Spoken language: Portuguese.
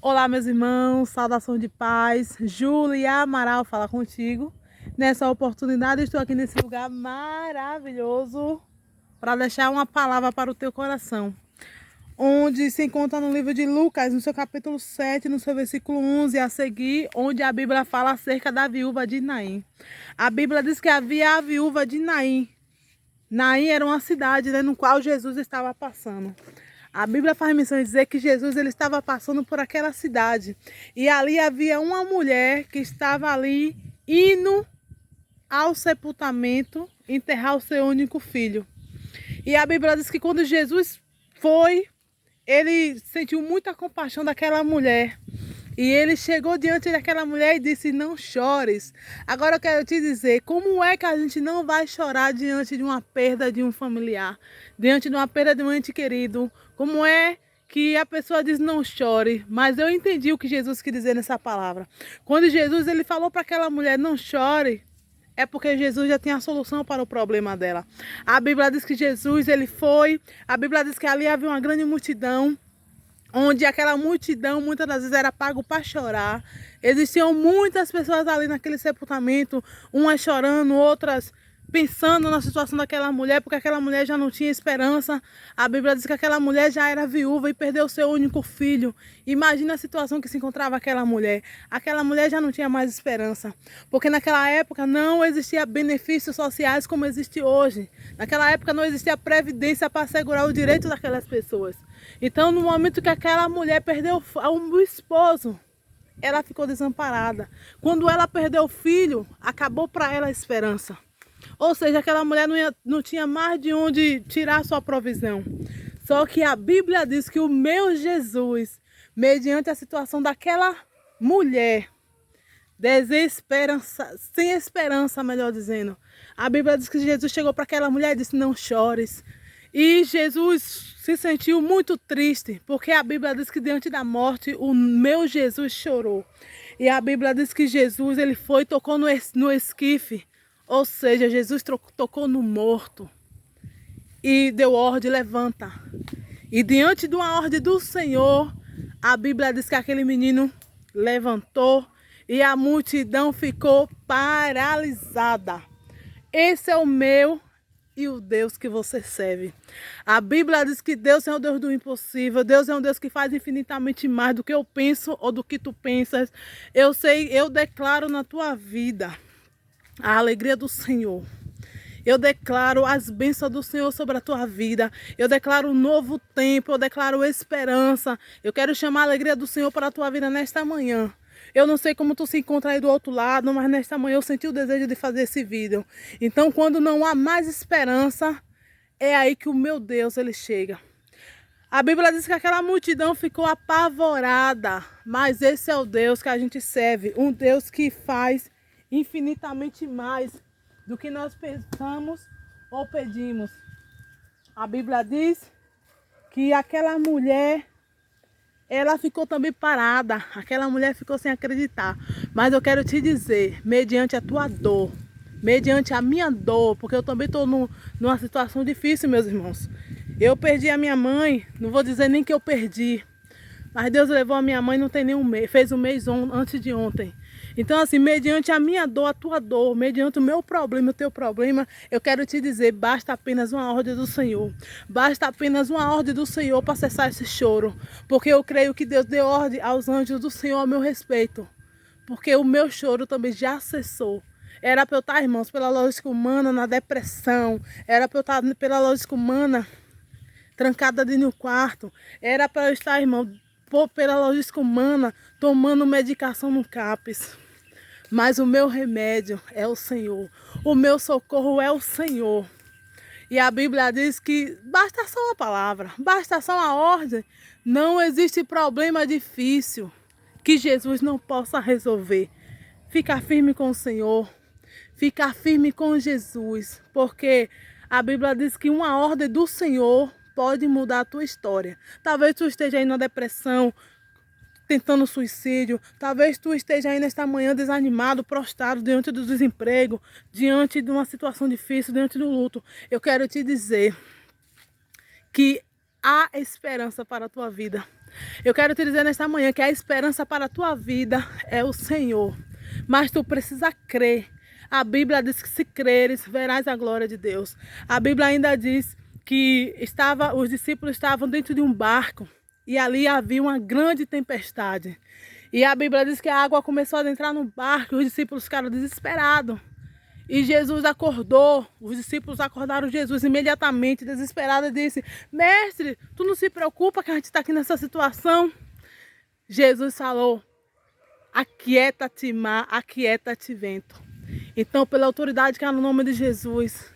Olá, meus irmãos, saudação de paz. Júlia Amaral fala contigo. Nessa oportunidade, estou aqui nesse lugar maravilhoso para deixar uma palavra para o teu coração, onde se encontra no livro de Lucas, no seu capítulo 7, no seu versículo 11 a seguir, onde a Bíblia fala acerca da viúva de Naim. A Bíblia diz que havia a viúva de Naim. Naim era uma cidade, no qual Jesus estava passando. A Bíblia faz menção de dizer que Jesus ele estava passando por aquela cidade. E ali havia uma mulher que estava ali indo ao sepultamento enterrar o seu único filho. E a Bíblia diz que quando Jesus foi, ele sentiu muita compaixão daquela mulher. E ele chegou diante daquela mulher e disse: não chores. Agora eu quero te dizer, como é que a gente não vai chorar diante de uma perda de um familiar? Diante de uma perda de um ente querido? Como é que a pessoa diz não chore? Mas eu entendi o que Jesus quis dizer nessa palavra. Quando Jesus ele falou para aquela mulher não chore, é porque Jesus já tinha a solução para o problema dela. A Bíblia diz que Jesus ele foi, a Bíblia diz que ali havia uma grande multidão, onde aquela multidão muitas das vezes era pago para chorar. Existiam muitas pessoas ali naquele sepultamento, umas chorando, outras pensando na situação daquela mulher, porque aquela mulher já não tinha esperança. A Bíblia diz que aquela mulher já era viúva e perdeu seu único filho. Imagina a situação que se encontrava aquela mulher. Aquela mulher já não tinha mais esperança, porque naquela época não existia benefícios sociais como existe hoje. Naquela época não existia previdência para assegurar o direito daquelas pessoas. Então, no momento que aquela mulher perdeu o esposo, ela ficou desamparada. Quando ela perdeu o filho, acabou para ela a esperança. Ou seja, aquela mulher não tinha mais de onde tirar sua provisão. Só que a Bíblia diz que o meu Jesus, mediante a situação daquela mulher, desesperança, sem esperança, melhor dizendo, a Bíblia diz que Jesus chegou para aquela mulher e disse: não chores. E Jesus se sentiu muito triste, porque a Bíblia diz que diante da morte o meu Jesus chorou. E a Bíblia diz que Jesus ele foi, tocou no esquife, ou seja, Jesus tocou no morto e deu ordem: levanta. E diante de uma ordem do Senhor, a Bíblia diz que aquele menino levantou e a multidão ficou paralisada. Esse é o meu e o Deus que você serve. A Bíblia diz que Deus é o Deus do impossível. Deus é um Deus que faz infinitamente mais do que eu penso ou do que tu pensas. Eu sei, eu declaro na tua vida a alegria do Senhor. Eu declaro as bênçãos do Senhor sobre a tua vida. Eu declaro um novo tempo. Eu declaro esperança. Eu quero chamar a alegria do Senhor para a tua vida nesta manhã. Eu não sei como tu se encontra aí do outro lado, mas nesta manhã eu senti o desejo de fazer esse vídeo. Então, quando não há mais esperança, é aí que o meu Deus ele chega. A Bíblia diz que aquela multidão ficou apavorada, mas esse é o Deus que a gente serve, um Deus que faz infinitamente mais do que nós pensamos ou pedimos. A Bíblia diz que aquela mulher, ela ficou também parada. Aquela mulher ficou sem acreditar. Mas eu quero te dizer, mediante a tua dor, mediante a minha dor, porque eu também estou numa situação difícil, meus irmãos. Eu perdi a minha mãe, não vou dizer nem que eu perdi, mas Deus levou a minha mãe, não tem nem um mês, fez um mês antes de ontem. Então, assim, mediante a minha dor, a tua dor, mediante o meu problema, o teu problema, eu quero te dizer, basta apenas uma ordem do Senhor. Basta apenas uma ordem do Senhor para cessar esse choro. Porque eu creio que Deus deu ordem aos anjos do Senhor a meu respeito. Porque o meu choro também já cessou. Era para eu estar, irmãos, pela lógica humana, na depressão. Era para eu estar, pela lógica humana, trancada dentro do quarto. Era para eu estar, irmão, pela lógica humana, tomando medicação no CAPS. Mas o meu remédio é o Senhor. O meu socorro é o Senhor. E a Bíblia diz que basta só uma palavra, basta só uma ordem. Não existe problema difícil que Jesus não possa resolver. Fica firme com o Senhor. Fica firme com Jesus. Porque a Bíblia diz que uma ordem do Senhor pode mudar a tua história. Talvez tu esteja aí na depressão, tentando suicídio. Talvez tu esteja aí nesta manhã desanimado, prostrado, diante do desemprego, diante de uma situação difícil, diante do luto. Eu quero te dizer que há esperança para a tua vida. Eu quero te dizer nesta manhã que a esperança para a tua vida é o Senhor. Mas tu precisa crer. A Bíblia diz que se creres, verás a glória de Deus. A Bíblia ainda diz que os discípulos estavam dentro de um barco e ali havia uma grande tempestade. E a Bíblia diz que a água começou a entrar no barco e os discípulos ficaram desesperados. E Jesus acordou, os discípulos acordaram Jesus imediatamente, desesperado, e disse: Mestre, tu não se preocupa que a gente está aqui nessa situação? Jesus falou: aquieta-te mar, aquieta-te vento. Então, pela autoridade que há no nome de Jesus,